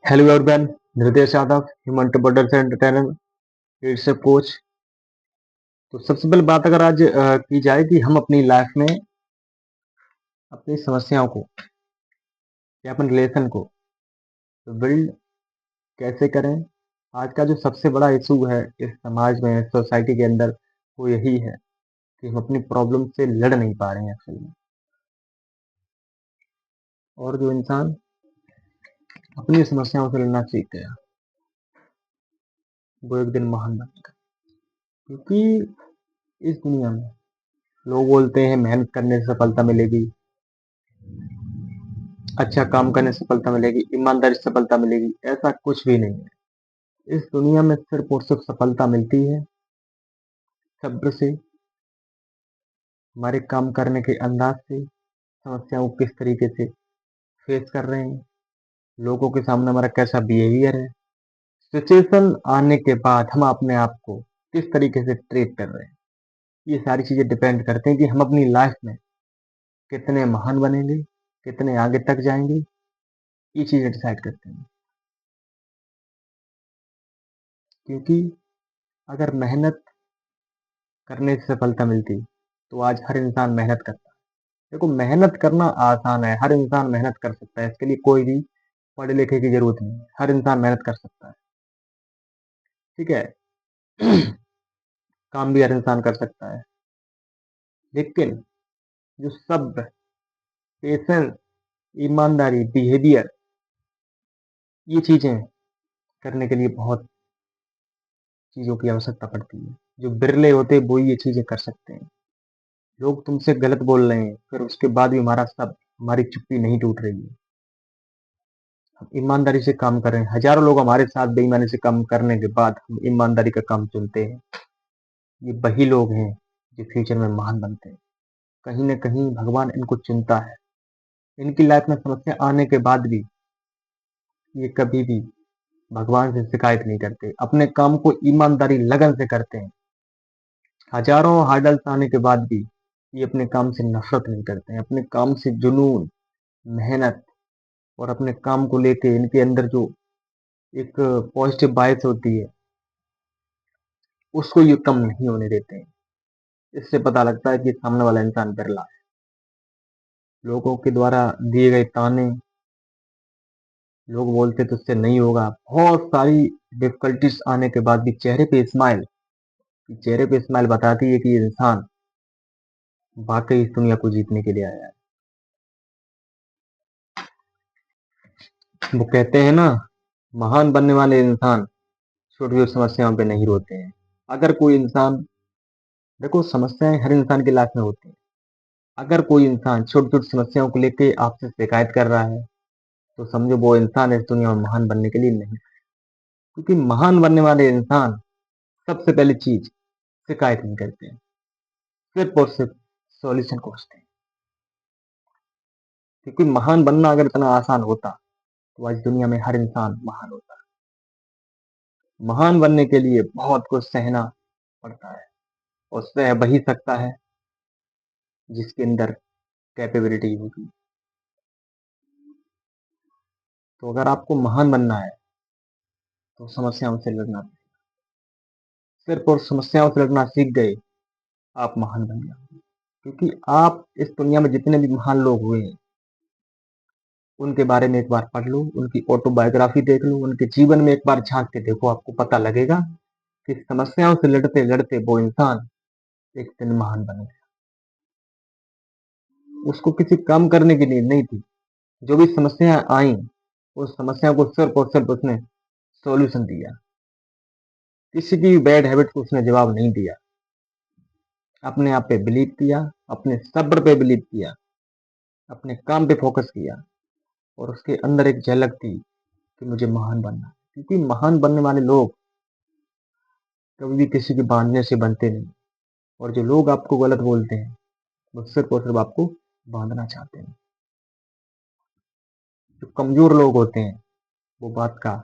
Hello everyone, Nirdesh Yadav, human to border entertainer, leadership coach. तो सबसे पहले बात अगर आज की जाए कि हम अपनी लाइफ में अपनी समस्याओं को या अपने रिलेशन को बिल्ड कैसे करें। आज का जो सबसे बड़ा इशू है इस समाज में, सोसाइटी के अंदर, वो यही है कि हम अपनी प्रॉब्लम से लड़ नहीं पा रहे हैं असल में। और जो इंसान अपनी समस्याओं से लड़ना सीख गया, वो एक दिन महान बनेगा। क्योंकि इस दुनिया में लोग बोलते हैं मेहनत करने से सफलता मिलेगी, अच्छा काम करने से सफलता मिलेगी, ईमानदारी से सफलता मिलेगी। ऐसा कुछ भी नहीं है। इस दुनिया में सिर्फ और सिर्फ सफलता मिलती है सब्र से, हमारे काम करने के अंदाज से, समस्याओं को किस तरीके से फेस कर रहे हैं, लोगों के सामने हमारा कैसा बिहेवियर है। सिचुएशन आने के बाद हम अपने आप को किस तरीके से ट्रीट कर रहे हैं, ये सारी चीजें डिपेंड करते हैं कि हम अपनी लाइफ में कितने महान बनेंगे, कितने आगे तक जाएंगे। ये चीजें डिसाइड करते हैं। क्योंकि अगर मेहनत करने से सफलता मिलती तो आज हर इंसान मेहनत करता। देखो, मेहनत करना आसान है, हर इंसान मेहनत कर सकता है, इसके लिए कोई भी पढ़े लिखे की जरूरत नहीं है, हर इंसान मेहनत कर सकता है। ठीक है। काम भी हर इंसान कर सकता है, लेकिन जो सब्र, पेशेंस, ईमानदारी, बिहेवियर, ये चीजें करने के लिए बहुत चीजों की आवश्यकता पड़ती है। जो बिरले होते हैं वो ये चीजें कर सकते हैं। लोग तुमसे गलत बोल रहे हैं, फिर उसके बाद भी हमारा सब, हमारी चुप्पी नहीं टूट रही है। हम ईमानदारी से काम कर रहे हैं। हजारों लोग हमारे साथ बेईमानी से काम करने के बाद हम ईमानदारी का काम चुनते हैं। ये वही लोग हैं जो फ्यूचर में महान बनते हैं। कहीं न कहीं भगवान इनको चुनता है। इनकी लाइफ में समस्या आने के बाद भी ये कभी भी भगवान से शिकायत नहीं करते। अपने काम को ईमानदारी, लगन से करते हैं। हजारों हार्डल्स आने के बाद भी ये अपने काम से नफरत नहीं करते हैं। अपने काम से जुनून, मेहनत और अपने काम को लेके इनके अंदर जो एक पॉजिटिव वाइब्स होती है, उसको ये कम नहीं होने देते हैं। इससे पता लगता है कि सामने वाला इंसान बिरला है। लोगों के द्वारा दिए गए ताने, लोग बोलते तुझसे नहीं होगा, बहुत सारी डिफिकल्टीज आने के बाद भी चेहरे पे स्माइल बताती है कि ये इंसान वाकई इस दुनिया को जीतने के लिए आया है। वो कहते हैं ना, महान बनने वाले इंसान छोटी छोटी समस्याओं पे नहीं रोते हैं। अगर कोई इंसान, देखो, समस्याएं हर इंसान की लाइफ में होती हैं। अगर कोई इंसान छोटी छोटी समस्याओं को लेके आपसे शिकायत कर रहा है, तो समझो वो इंसान इस दुनिया में महान बनने के लिए नहीं। क्योंकि महान बनने वाले इंसान सबसे पहली चीज शिकायत नहीं करते हैं, सिर्फ और सिर्फ सॉल्यूशन खोजते हैं। क्योंकि महान बनना अगर इतना आसान होता तो आज दुनिया में हर इंसान महान होता। महान बनने के लिए बहुत कुछ सहना पड़ता है, और सह वही सकता है जिसके अंदर कैपेबिलिटी होगी। तो अगर आपको महान बनना है तो समस्याओं से लड़ना, सिर्फ और समस्याओं से लड़ना सीख गए, आप महान बन जाओगे। क्योंकि आप इस दुनिया में जितने भी महान लोग हुए हैं, उनके बारे में एक बार पढ़ लो, उनकी ऑटोबायोग्राफी देख लो, उनके जीवन में एक बार झांक के देखो, आपको पता लगेगा कि समस्याओं से लड़ते लड़ते वो इंसान एक दिन महान बन गया। उसको किसी काम करने के लिए नहीं थी। जो भी समस्याएं आई, उस समस्या को सिर्फ और सिर्फ उसने सॉल्यूशन दिया। किसी की बैड हैबिट को उसने जवाब नहीं दिया। अपने आप पे बिलीव किया, अपने सब्र पे बिलीव किया, अपने काम पे फोकस किया, और उसके अंदर एक झलक थी कि मुझे महान बनना है। क्योंकि महान बनने वाले लोग कभी भी किसी के बांधने से बनते नहीं। और जो लोग आपको गलत बोलते हैं, वो सिर्फ और सिर्फ आपको बांधना चाहते हैं। जो कमजोर लोग होते हैं वो बात का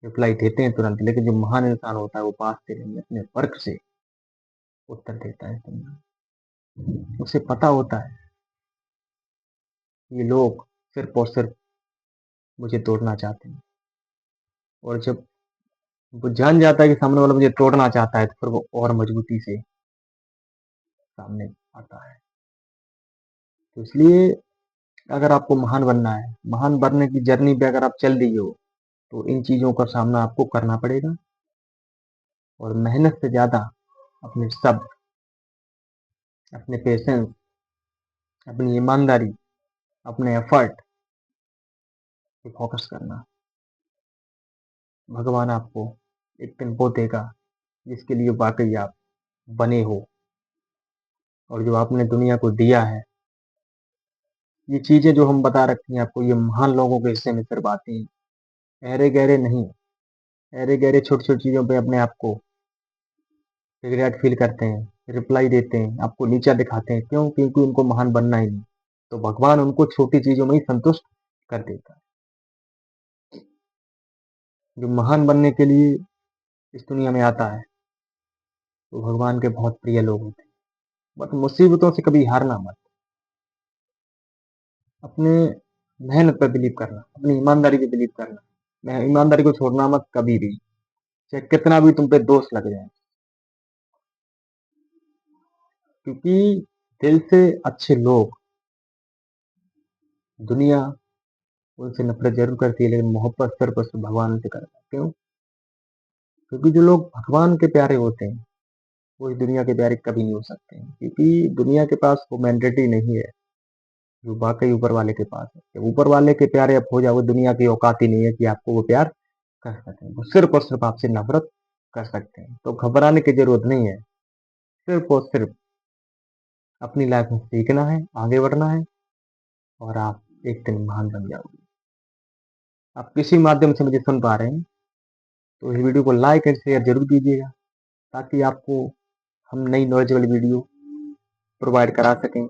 रिप्लाई देते हैं तुरंत, लेकिन जो महान इंसान होता है वो बात से नहीं, अपने वर्क से उत्तर देता है दुनिया। उसे पता होता है ये लोग सिर्फ और सिर्फ मुझे तोड़ना चाहते हैं। और जब वो जान जाता है कि सामने वाला मुझे तोड़ना चाहता है, तो फिर वो और मजबूती से सामने आता है। तो इसलिए अगर आपको महान बनना है, महान बनने की जर्नी पे अगर आप चल दिए हो, तो इन चीज़ों का सामना आपको करना पड़ेगा। और मेहनत से ज़्यादा अपने सब्र, अपने पेशेंस, अपनी ईमानदारी, अपने एफर्ट पे फोकस करना। भगवान आपको एक दिन वो देगा जिसके लिए वाकई आप बने हो। और जो आपने दुनिया को दिया है, ये चीज़ें जो हम बता रखी हैं आपको, ये महान लोगों के हिस्से में सिर्फ आती हैं, अहरे गहरे नहीं। अहरे गहरे छोटी छोटी चीज़ों पे अपने आप को रिग्रेट फील करते हैं, रिप्लाई देते हैं, आपको नीचा दिखाते हैं। क्यों? क्योंकि उनको महान बनना ही नहीं। तो भगवान उनको छोटी चीज़ों में ही संतुष्ट कर देता है। जो महान बनने के लिए इस दुनिया में आता है, तो भगवान के बहुत प्रिय लोग होते हैं। बट मुसीबतों से कभी हारना मत। अपने मेहनत पर बिलीव करना, अपनी ईमानदारी पे बिलीव करना। मैं ईमानदारी को छोड़ना मत कभी भी, चाहे कितना भी तुम पे दोष लग जाए। क्योंकि दिल से अच्छे लोग, दुनिया उनसे नफरत जरूर करती है, लेकिन मोहब्बत सिर्फ और सिर्फ भगवान से करता है। क्यों? क्योंकि जो लोग भगवान के प्यारे होते हैं, वो इस दुनिया के प्यारे कभी नहीं हो सकते हैं। क्योंकि दुनिया के पास वो मैंडेटरी नहीं है जो वाकई ऊपर वाले के पास है। जब ऊपर वाले के प्यारे आप हो जाओ, दुनिया की औकात ही नहीं है कि आपको वो प्यार कर सकें। वो सिर्फ और सिर्फ आपसे नफरत कर सकते हैं। तो घबराने की जरूरत नहीं है। सिर्फ और सिर्फ अपनी लाइफ में सीखना है, आगे बढ़ना है, और आप एक दिन महान बन जाओगे। आप किसी माध्यम से मुझे सुन पा रहे हैं, तो इस वीडियो को लाइक एंड शेयर जरूर कीजिएगा, ताकि आपको हम नई नॉलेज वाली वीडियो प्रोवाइड करा सकें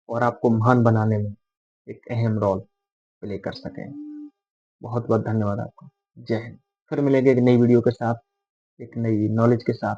और आपको महान बनाने में एक अहम रोल प्ले कर सकें। बहुत बहुत धन्यवाद आपका। जय हिंद। फिर मिलेंगे एक नई वीडियो के साथ, एक नई नॉलेज के साथ।